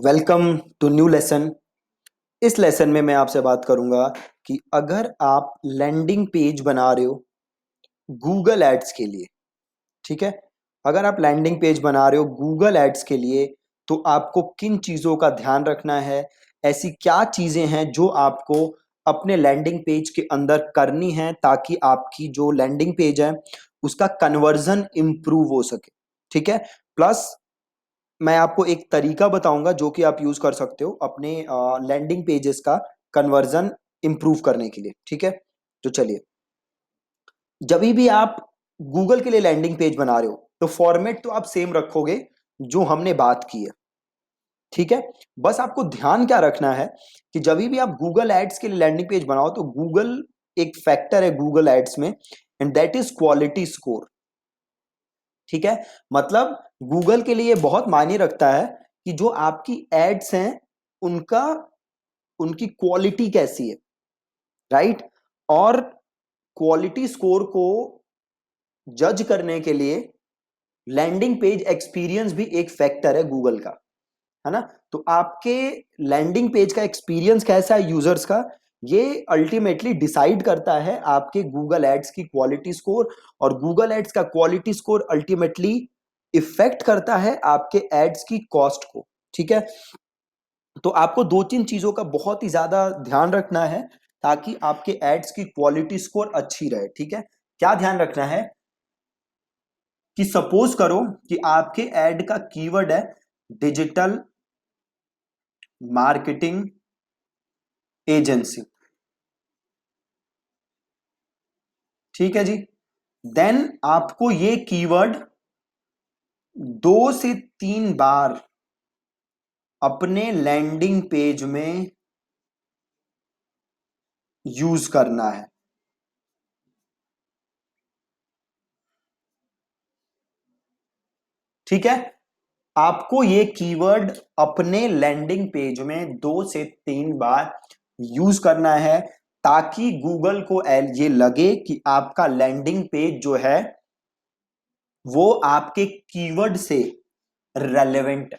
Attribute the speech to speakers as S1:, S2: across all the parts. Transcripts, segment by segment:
S1: Welcome to new lesson. इस lesson में मैं आपसे बात करूंगा कि अगर आप लैंडिंग पेज बना रहे हो गूगल एड्स के लिए, ठीक है। अगर आप लैंडिंग पेज बना रहे हो गूगल एड्स के लिए तो आपको किन चीज़ों का ध्यान रखना है, ऐसी क्या चीज़ें हैं जो आपको अपने लैंडिंग पेज के अंदर करनी है ताकि आपकी जो लैंडिंग पेज है उसका कन्वर्जन इंप्रूव हो सके, ठीक है। प्लस मैं आपको एक तरीका बताऊंगा जो कि आप यूज कर सकते हो अपने लैंडिंग पेजेस का कन्वर्जन इंप्रूव करने के लिए, ठीक है। तो चलिए, जब भी आप गूगल के लिए लैंडिंग पेज बना रहे हो तो फॉर्मेट तो आप सेम रखोगे जो हमने बात की है, ठीक है। बस आपको ध्यान क्या रखना है कि जब भी आप गूगल एड्स के लिए लैंडिंग पेज बनाओ तो गूगल एक फैक्टर है गूगल एड्स में, and that is quality score, ठीक है। मतलब गूगल के लिए बहुत मायने रखता है कि जो आपकी एड्स हैं उनका उनकी क्वालिटी कैसी है, राइट। और क्वालिटी स्कोर को जज करने के लिए लैंडिंग पेज एक्सपीरियंस भी एक फैक्टर है गूगल का, है ना। तो आपके लैंडिंग पेज का एक्सपीरियंस कैसा है यूजर्स का, ये अल्टीमेटली डिसाइड करता है आपके गूगल एड्स की क्वालिटी स्कोर, और गूगल एड्स का क्वालिटी स्कोर अल्टीमेटली इफेक्ट करता है आपके एड्स की कॉस्ट को, ठीक है। तो आपको दो तीन चीजों का बहुत ही ज्यादा ध्यान रखना है ताकि आपके एड्स की क्वालिटी स्कोर अच्छी रहे, ठीक है। क्या ध्यान रखना है कि सपोज करो कि आपके एड का कीवर्ड है डिजिटल मार्केटिंग एजेंसी, ठीक है जी। देन आपको ये कीवर्ड 2 से 3 बार अपने लैंडिंग पेज में यूज करना है, ठीक है। आपको ये कीवर्ड अपने लैंडिंग पेज में 2 से 3 बार यूज करना है ताकि गूगल को ये लगे कि आपका लैंडिंग पेज जो है वो आपके कीवर्ड से रेलेवेंट है,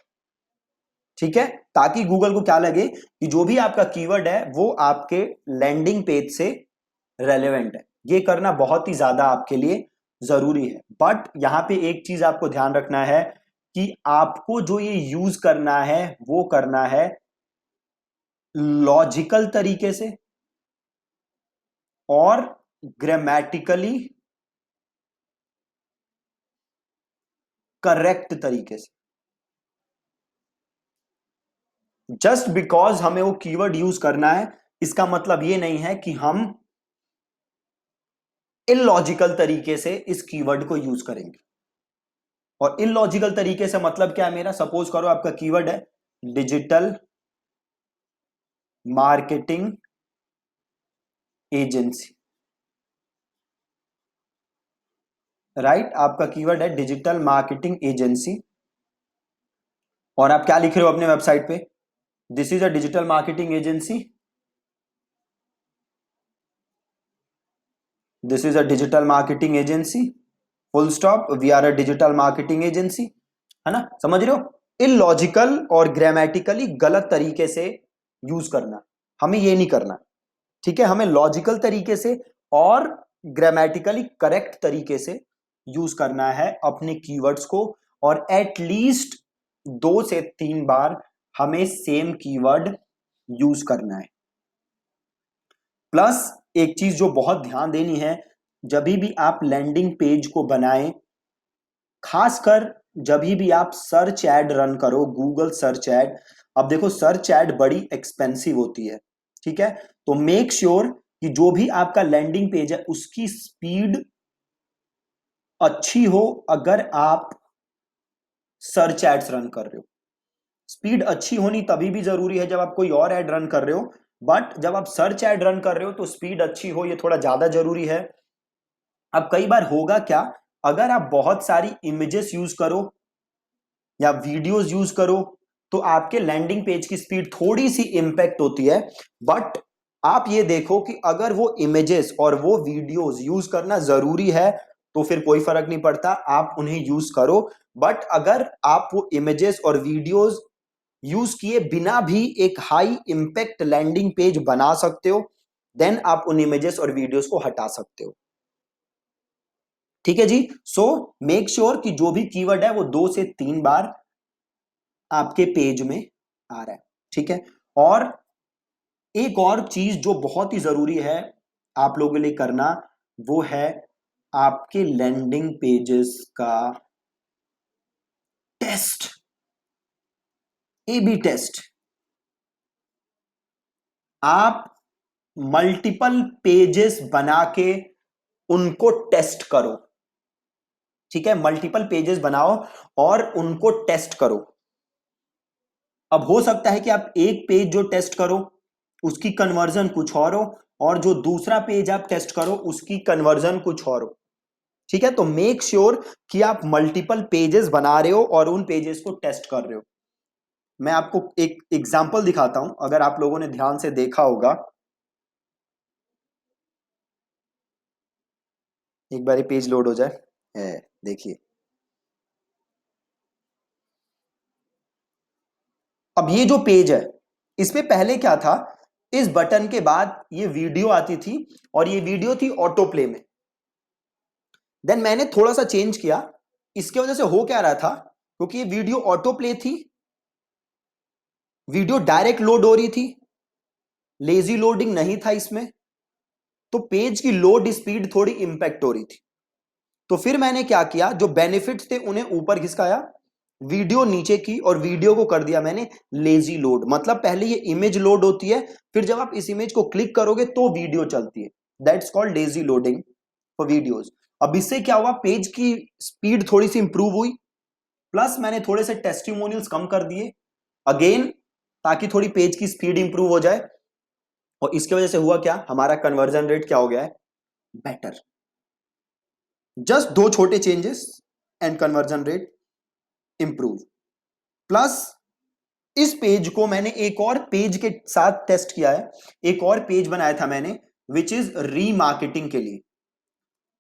S1: ठीक है। ताकि गूगल को क्या लगे कि जो भी आपका कीवर्ड है वो आपके लैंडिंग पेज से रेलेवेंट है। ये करना बहुत ही ज्यादा आपके लिए जरूरी है। बट यहां पे एक चीज आपको ध्यान रखना है कि आपको जो ये यूज करना है वो करना है लॉजिकल तरीके से और ग्रामेटिकली करेक्ट तरीके से। जस्ट बिकॉज हमें वो कीवर्ड यूज करना है इसका मतलब ये नहीं है कि हम इलॉजिकल तरीके से इस कीवर्ड को यूज करेंगे। और इलॉजिकल तरीके से मतलब क्या है मेरा, सपोज करो आपका कीवर्ड है डिजिटल मार्केटिंग एजेंसी, राइट। आपका कीवर्ड है डिजिटल मार्केटिंग एजेंसी और आप क्या लिख रहे हो अपने वेबसाइट पे, this is a digital marketing agency, this is a digital marketing agency, full stop, we are a digital marketing agency, है ना। समझ रहे हो, इलॉजिकल और ग्रामेटिकली गलत तरीके से यूज करना, हमें ये नहीं करना, ठीक है। हमें लॉजिकल तरीके से और ग्रामेटिकली करेक्ट तरीके से यूज करना है अपने कीवर्ड्स को, और एटलीस्ट 2 से 3 बार हमें सेम कीवर्ड यूज करना है। प्लस एक चीज जो बहुत ध्यान देनी है, जब भी आप लैंडिंग पेज को बनाएं, खासकर जब भी आप सर्च एड रन करो, गूगल सर्च एड। अब देखो सर्च एड बड़ी एक्सपेंसिव होती है, ठीक है। तो मेक श्योर कि जो भी आपका लैंडिंग पेज है उसकी स्पीड अच्छी हो। अगर आप सर्च एड्स रन कर रहे हो, स्पीड अच्छी होनी तभी भी जरूरी है जब आप कोई और एड रन कर रहे हो, बट जब आप सर्च एड रन कर रहे हो तो स्पीड अच्छी हो, ये थोड़ा ज्यादा जरूरी है। अब कई बार होगा क्या, अगर आप बहुत सारी इमेजेस यूज करो या वीडियोस यूज करो तो आपके लैंडिंग पेज की स्पीड थोड़ी सी इंपैक्ट होती है। बट आप ये देखो कि अगर वो इमेजेस और वो वीडियोस यूज करना जरूरी है तो फिर कोई फर्क नहीं पड़ता, आप उन्हें यूज करो। बट अगर आप वो इमेजेस और वीडियोस यूज किए बिना भी एक हाई इंपैक्ट लैंडिंग पेज बना सकते हो। देन आप उन इमेजेस और वीडियोस को हटा सकते हो। ठीक है जी। सो मेक श्योर कि जो भी कीवर्ड है वो 2 से 3 बार आपके पेज में आ रहा है। ठीक है। और एक और चीज जो बहुत ही जरूरी है आप लोगों के लिए करना, वो है आपके लैंडिंग पेजेस का टेस्ट, A/B टेस्ट। आप मल्टीपल पेजेस बना के उनको टेस्ट करो। ठीक है, मल्टीपल पेजेस बनाओ और उनको टेस्ट करो। अब हो सकता है कि आप एक पेज जो टेस्ट करो उसकी कन्वर्जन कुछ और हो, और जो दूसरा पेज आप टेस्ट करो उसकी कन्वर्जन कुछ और हो। ठीक है, तो मेक श्योर कि आप मल्टीपल पेजेस बना रहे हो और उन पेजेस को टेस्ट कर रहे हो। मैं आपको एक एग्जांपल दिखाता हूं, अगर आप लोगों ने ध्यान से देखा होगा। एक बार पेज लोड हो जाए, है देखिए। अब ये जो पेज है इसमें पहले क्या था, इस बटन के बाद ये वीडियो आती थी और ये वीडियो थी ऑटो प्ले में। देन मैंने थोड़ा सा चेंज किया। इसके वजह से हो क्या रहा था, क्योंकि ये वीडियो ऑटो प्ले थी, वीडियो डायरेक्ट लोड हो रही थी, लेजी लोडिंग नहीं था इसमें, तो पेज की लोड स्पीड थोड़ी इंपैक्ट हो रही थी। तो फिर मैंने क्या किया, जो बेनिफिट्स थे उन्हें ऊपर खिसकाया, वीडियो नीचे की, और वीडियो को कर दिया मैंने लेजी लोड। मतलब पहले ये इमेज लोड होती है, फिर जब आप इस इमेज को क्लिक करोगे तो वीडियो चलती है। That's called lazy loading for videos. अब इससे क्या हुआ, पेज की स्पीड थोड़ी सी इंप्रूव हुई, प्लस मैंने थोड़े से टेस्टिमोनियल्स कम कर दिए अगेन, ताकि थोड़ी पेज की स्पीड इंप्रूव हो जाए। और इसकी वजह से हुआ क्या, हमारा कन्वर्जन रेट क्या हो गया है, बेटर। जस्ट 2 छोटे changes and conversion rate improve. Plus इस पेज को मैंने एक और पेज के साथ टेस्ट किया है, एक और पेज बनाया था मैंने, विच इज रीमार्केटिंग के लिए।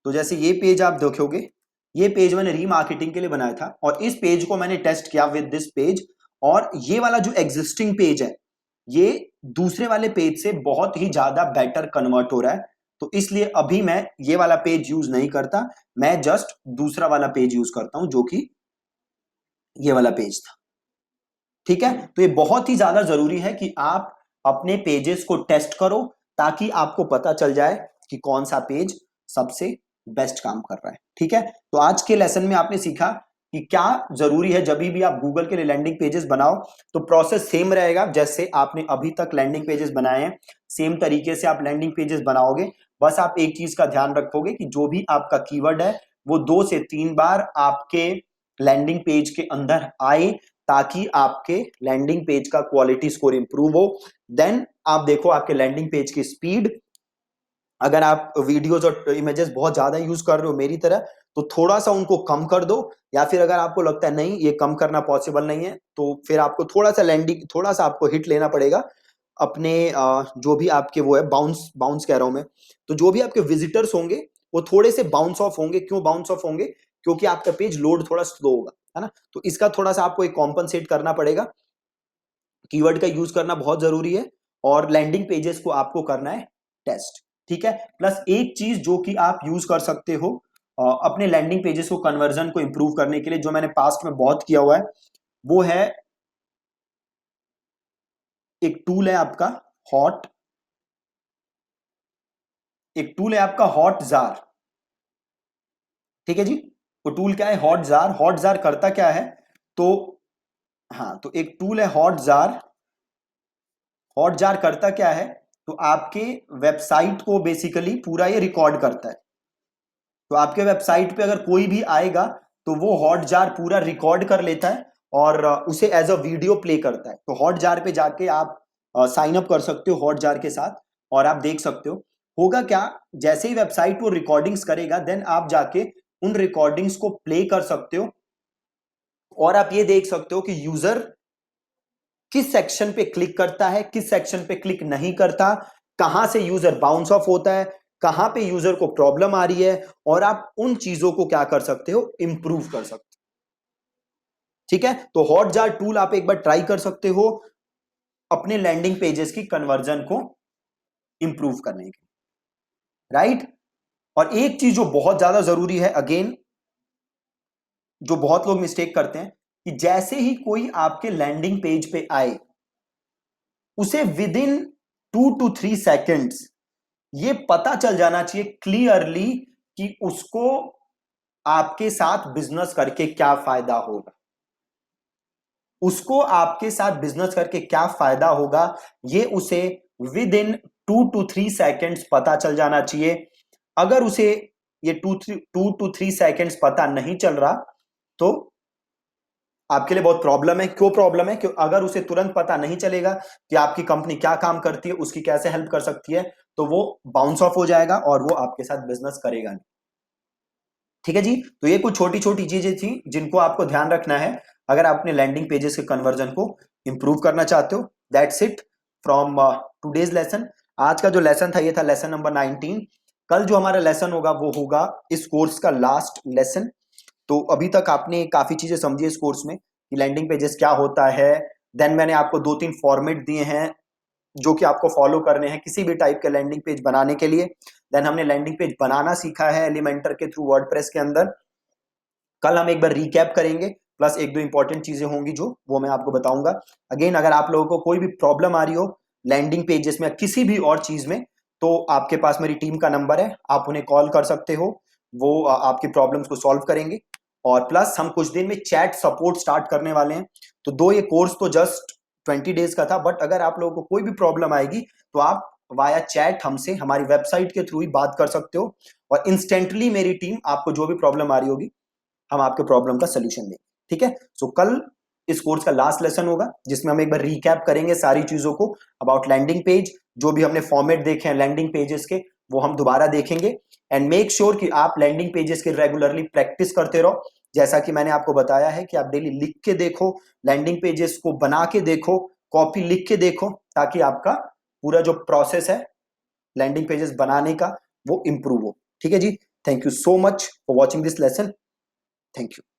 S1: तो जैसे ये पेज आप देखोगे, ये पेज मैंने रीमार्केटिंग के लिए बनाया था, और इस पेज को मैंने टेस्ट किया विद दिस पेज। और ये वाला जो एग्जिस्टिंग पेज है, ये दूसरे वाले पेज से बहुत ही ज्यादा बेटर कन्वर्ट हो रहा है। तो इसलिए अभी मैं ये वाला पेज यूज नहीं करता, मैं जस्ट दूसरा वाला पेज यूज करता हूं, जो कि ये वाला पेज था। ठीक है, तो ये बहुत ही ज्यादा जरूरी है कि आप अपने पेजेस को टेस्ट करो, ताकि आपको पता चल जाए कि कौन सा पेज सबसे बेस्ट काम कर रहा है। ठीक है, तो आज के लेसन में आपने सीखा कि क्या जरूरी है, जब भी आप गूगल के लिए लैंडिंग पेजेस बनाओ तो प्रोसेस सेम रहेगा जैसे आपने अभी तक लैंडिंग पेजेस बनाए हैं, सेम तरीके से आप लैंडिंग पेजेस बनाओगे। बस आप एक चीज का ध्यान रखोगे कि जो भी आपका कीवर्ड है वो 2 से 3 बार आपके लैंडिंग पेज के अंदर आए, ताकि आपके लैंडिंग पेज का क्वालिटी स्कोर इंप्रूव हो। देन आप देखो आपके लैंडिंग पेज की स्पीड, अगर आप वीडियोस और इमेजेस बहुत ज्यादा यूज कर रहे हो मेरी तरह, तो थोड़ा सा उनको कम कर दो, या फिर अगर आपको लगता है नहीं ये कम करना पॉसिबल नहीं है, तो फिर आपको थोड़ा सा आपको हिट लेना पड़ेगा अपने जो भी आपके वो है, बाउंस बाउंस कह रहा हूं मैं, तो जो भी आपके विजिटर्स होंगे वो थोड़े से बाउंस ऑफ होंगे। क्यों बाउंस ऑफ होंगे, क्योंकि आपका पेज लोड थोड़ा स्लो होगा, है ना। तो इसका थोड़ा सा आपको एक कॉम्पनसेट करना पड़ेगा। कीवर्ड का यूज करना बहुत जरूरी है, और लैंडिंग पेजेस को आपको करना है टेस्ट। ठीक है, प्लस एक चीज जो कि आप यूज कर सकते हो अपने लैंडिंग पेजेस को कन्वर्जन को इंप्रूव करने के लिए, जो मैंने पास्ट में बहुत किया हुआ है, वो है एक टूल है आपका हॉट, एक टूल है आपका हॉट जार। ठीक है जी, वो टूल क्या है, हॉट जार। हॉट जार करता क्या है, तो हाँ, तो एक टूल है हॉट जार। हॉट जार करता क्या है, तो आपके वेबसाइट को बेसिकली पूरा ये रिकॉर्ड करता है। तो आपके वेबसाइट पे अगर कोई भी आएगा तो वो हॉट जार पूरा रिकॉर्ड कर लेता है और उसे एज अ वीडियो प्ले करता है। तो हॉट जार पे जाके आप साइन अप कर सकते हो हॉट जार के साथ, और आप देख सकते हो होगा क्या, जैसे ही वेबसाइट वो रिकॉर्डिंग्स करेगा, देन आप जाके उन रिकॉर्डिंग्स को प्ले कर सकते हो, और आप ये देख सकते हो कि यूजर किस सेक्शन पे क्लिक करता है, किस सेक्शन पे क्लिक नहीं करता, कहां से यूजर बाउंस ऑफ होता है, कहां पे यूजर को प्रॉब्लम आ रही है, और आप उन चीजों को क्या कर सकते हो, इंप्रूव कर सकते हो। ठीक है, तो हॉटजार टूल आप एक बार ट्राई कर सकते हो अपने लैंडिंग पेजेस की कन्वर्जन को इंप्रूव करने के, राइट। और एक चीज जो बहुत ज्यादा जरूरी है, अगेन जो बहुत लोग मिस्टेक करते हैं, कि जैसे ही कोई आपके लैंडिंग पेज पे आए उसे विद इन 2 to 3 सेकेंड्स ये पता चल जाना चाहिए क्लियरली कि उसको आपके साथ बिजनेस करके क्या फायदा होगा, उसको आपके साथ बिजनेस करके क्या फायदा होगा, ये उसे विद इन 2 to 3 सेकेंड्स पता चल जाना चाहिए। अगर उसे ये 2 to 3 सेकेंड्स पता नहीं चल रहा तो आपके लिए बहुत प्रॉब्लम है। क्यों प्रॉब्लम है? क्यों अगर उसे तुरंत पता नहीं चलेगा कि आपकी कंपनी क्या काम करती है, उसकी कैसे हेल्प कर सकती है, तो वो बाउंस ऑफ हो जाएगा और वो आपके साथ बिजनेस करेगा नहीं। ठीक है जी, तो ये कुछ छोटी छोटी चीजें थी जिनको आपको ध्यान रखना है अगर आप अपने लैंडिंग पेजेस के कन्वर्जन को इंप्रूव करना चाहते हो। That's it from today's lesson. आज का जो लेसन था ये था लेसन नंबर 19। कल जो हमारा लेसन होगा वो होगा इस कोर्स का लास्ट लेसन। तो अभी तक आपने काफी चीजें समझी इस कोर्स में कि लैंडिंग पेजेस क्या होता है। देन मैंने आपको 2-3 फॉर्मेट दिए हैं जो कि आपको फॉलो करने हैं किसी भी टाइप के लैंडिंग पेज बनाने के लिए। देन हमने लैंडिंग पेज बनाना सीखा है एलिमेंटर के थ्रू वर्डप्रेस के अंदर। कल हम एक बार रिकैप करेंगे, प्लस एक दो इंपॉर्टेंट चीजें होंगी जो वो मैं आपको बताऊंगा। अगेन अगर आप लोगों को कोई भी प्रॉब्लम आ रही हो लैंडिंग पेजेस में किसी भी और चीज में, तो आपके पास मेरी टीम का नंबर है, आप उन्हें कॉल कर सकते हो, वो आपकी प्रॉब्लम्स को सॉल्व करेंगे। और प्लस हम कुछ दिन में चैट सपोर्ट स्टार्ट करने वाले हैं। तो दो ये कोर्स तो जस्ट 20 डेज का था, बट अगर आप लोगों को कोई भी प्रॉब्लम आएगी तो आप वाया चैट हमसे हमारी वेबसाइट के थ्रू ही बात कर सकते हो, और इंस्टेंटली मेरी टीम आपको जो भी प्रॉब्लम आ रही होगी हम आपके प्रॉब्लम का सोल्यूशन देंगे। ठीक है, सो कल इस कोर्स का लास्ट लेसन होगा जिसमें हम एक बार रिकैप करेंगे सारी चीजों को अबाउट लैंडिंग पेज। जो भी हमने फॉर्मेट देखे हैं लैंडिंग पेजेस के वो हम दोबारा देखेंगे। एंड मेक श्योर कि आप लैंडिंग पेजेस के रेगुलरली प्रैक्टिस करते रहो। जैसा कि मैंने आपको बताया है कि आप डेली लिख के देखो, लैंडिंग पेजेस को बना के देखो, कॉपी लिख के देखो, ताकि आपका पूरा जो प्रोसेस है लैंडिंग पेजेस बनाने का वो इंप्रूव हो। ठीक है जी, thank you so much for watching this lesson. Thank you.